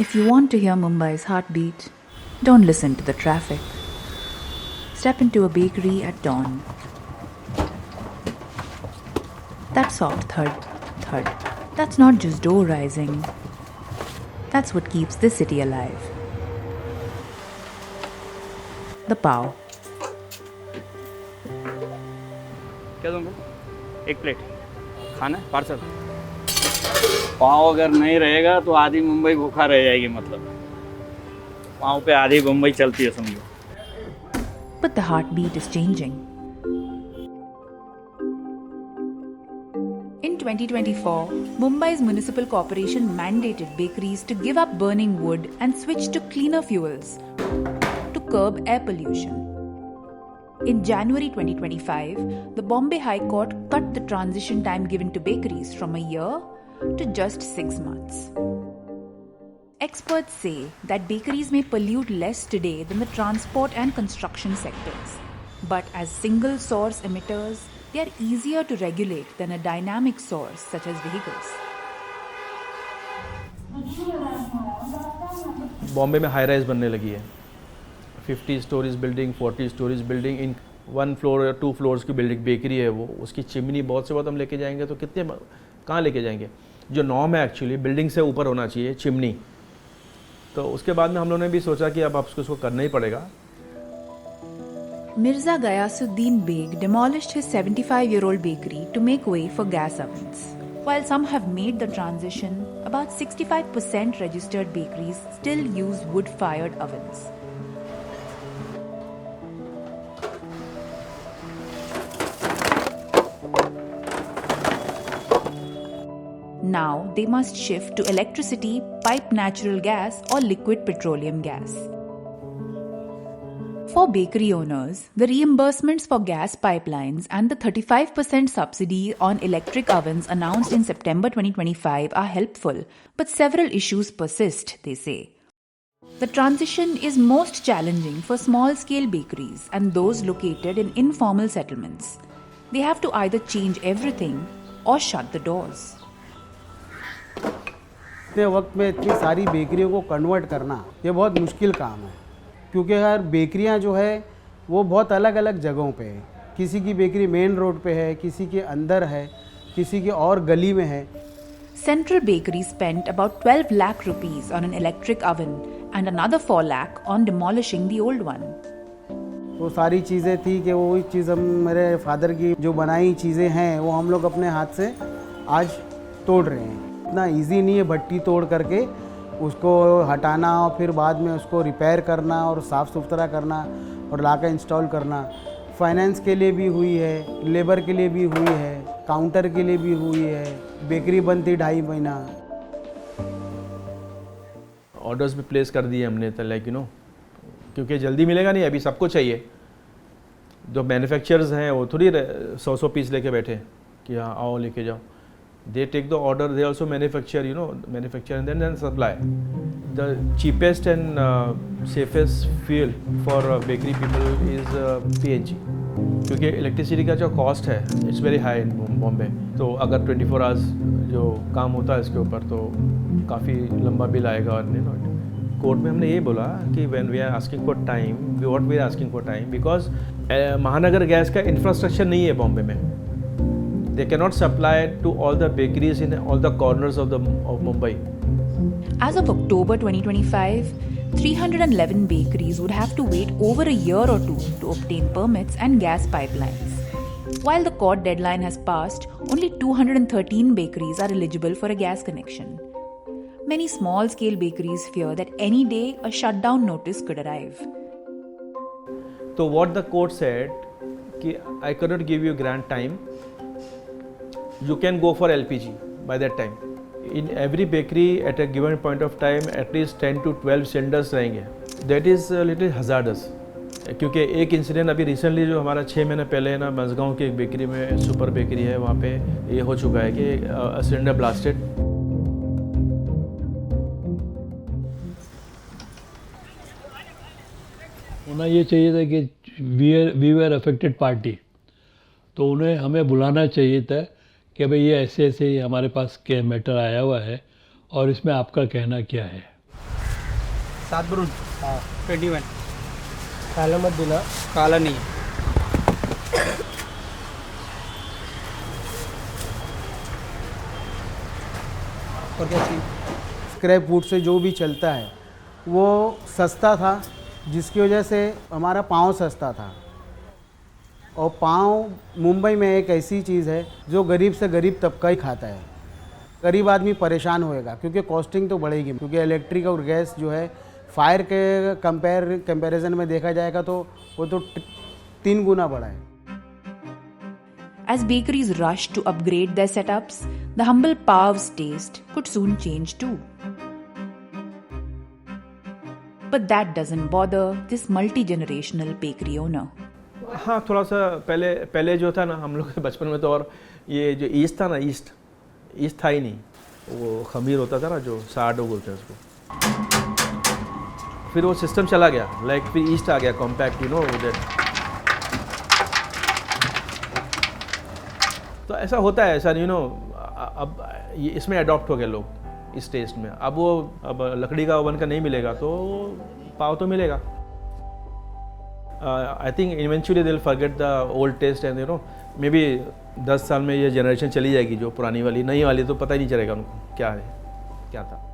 If you want to hear Mumbai's heartbeat, don't listen to the traffic. Step into a bakery at dawn. That soft thud, that's not just dough rising. That's what keeps this city alive. The pav. क्या दूँगा? एक plate खाना है parcel. पाव अगर नहीं रहेगा तो आधी मुंबई भूखा रह जाएगी, मतलब पाव पे आधी मुंबई चलती है समझो। But the heartbeat is changing. In 2024, Mumbai's municipal corporation mandated bakeries to give up burning wood and switch to cleaner fuels to curb air pollution. In January 2025, the Bombay High Court cut the transition time given to bakeries from a year to just 6 months. Experts say that bakeries may pollute less today than the transport and construction sectors. But as single source emitters, they are easier to regulate than a dynamic source such as vehicles. Bombay में high rise बनने लगी है, 50 stories building, 40 stories building, इन 1 floor या 2 floors की building bakery है वो, उसकी chimney बहुत से बहुत हम लेके जाएंगे तो कितने कहाँ लेके जाएंगे? जो नॉर्म है एक्चुअली बिल्डिंग से ऊपर होना चाहिए चिमनी, तो उसके बाद में हम लोगों ने भी सोचा कि अब उसको करना ही पड़ेगा। Mirza Gayasuddin Beg demolished his 75-year-old bakery to make way for gas ovens. While some have made the transition, about 65% registered bakeries still use wood-fired ovens. Now they must shift to electricity, piped natural gas, or liquid petroleum gas. For bakery owners, the reimbursements for gas pipelines and the 35% subsidy on electric ovens announced in September 2025 are helpful, but several issues persist, they say. The transition is most challenging for small-scale bakeries and those located in informal settlements. They have to either change everything or shut the doors. इतने वक्त में इतनी सारी बेकरियों को convert करना ये बहुत मुश्किल काम है, क्योंकि हर बेकरियां जो है वो बहुत अलग अलग जगहों पे है। किसी की बेकरी मेन रोड पे है, किसी के अंदर है, किसी के और गली में है। Central Bakery spent about 12 lakh rupees on an electric oven and another 4 lakh on demolishing the old one. वो सारी चीज़ें थी कि वो चीज़ हम मेरे फादर की जो बनाई चीज़ें हैं वो हम लोग अपने हाथ से आज तोड़ रहे हैं। इतना इजी नहीं है भट्टी तोड़ करके उसको हटाना और फिर बाद में उसको रिपेयर करना और साफ़ सुथरा करना और लाकर इंस्टॉल करना। फाइनेंस के लिए भी हुई है, लेबर के लिए भी हुई है, काउंटर के लिए भी हुई है। बेकरी बंद थी 2.5 महीना। ऑर्डर्स भी प्लेस कर दिए हमने, तो लाइक क्योंकि जल्दी मिलेगा नहीं, अभी सबको चाहिए। जो मैन्युफैक्चरर्स हैं वो थोड़ी 100 पीस लेके बैठे कि हाँ आओ लेके जाओ। They take the order, they also manufacture, manufacture and then supply. The cheapest and safest fuel for bakery people is PNG. क्योंकि इलेक्ट्रिसिटी का जो कॉस्ट है it's very high in Bombay, तो अगर 24 आवर्स जो काम होता है इसके ऊपर तो काफ़ी लंबा बिल आएगा। और कोर्ट में हमने ये बोला कि when we are asking for time, what we are asking for time, because Mahanagar gas का इंफ्रास्ट्रक्चर नहीं है बॉम्बे में। They cannot supply to all the bakeries in all the corners of Mumbai. As of October 2025, 311 bakeries would have to wait over a year or two to obtain permits and gas pipelines. While the court deadline has passed, only 213 bakeries are eligible for a gas connection. Many small-scale bakeries fear that any day a shutdown notice could arrive. So what the court said, कि I cannot give you grant time. You can go for LPG by that time. In every bakery at a given point of time at least 10 to 12 cylinders रहेंगे. That is a little hazardous. क्योंकि एक incident अभी recently जो हमारा 6 महीने पहले ना मजगांव की एक बेकरी में, सुपर बेकरी है, वहाँ पे ये हो चुका है कि सिलेंडर ब्लास्टेड। होना ये चाहिए था कि वी वर अफेक्टेड पार्टी, तो उन्हें हमें बुलाना चाहिए था कि भाई ये ऐसे ऐसे हमारे पास के मैटर आया हुआ है और इसमें आपका कहना क्या है। सात ब्रून हाँ 21 काला मत देना। काला नहीं है। और क्या चाहिए? स्क्रैप वुड से जो भी चलता है वो सस्ता था, जिसकी वजह से हमारा पाँव सस्ता था। और पाँव मुंबई में एक ऐसी चीज़ है जो गरीब से गरीब तबका ही खाता है। गरीब आदमी परेशान होएगा क्योंकि कॉस्टिंग तो बढ़ेगी, क्योंकि इलेक्ट्रिक और गैस जो है फायर के कंपैरिजन में देखा जाएगा तो वो तो 3 गुना बढ़ा है। As bakeries rush to upgrade their setups, the humble Pav's taste could soon change too. But that doesn't bother this multi-generational bakery owner. हाँ, थोड़ा सा पहले जो था ना, हम लोग के बचपन में तो, और ये जो ईस्ट था ना, ईस्ट था ही नहीं, वो खमीर होता था ना, जो साडो बोलते हैं उसको। फिर वो सिस्टम चला गया, लाइक फिर ईस्ट आ गया, कॉम्पैक्ट, यू नो दैट। तो ऐसा होता है, ऐसा यू नो, अब ये इसमें अडॉप्ट हो गए लोग इस टेस्ट में। अब लकड़ी का ओवन का नहीं मिलेगा तो पाव तो मिलेगा। I think eventually they will forget the old taste and you know, maybe 10 साल में ये जनरेशन चली जाएगी जो पुरानी वाली, नई वाली तो पता ही नहीं चलेगा उनको क्या है क्या था।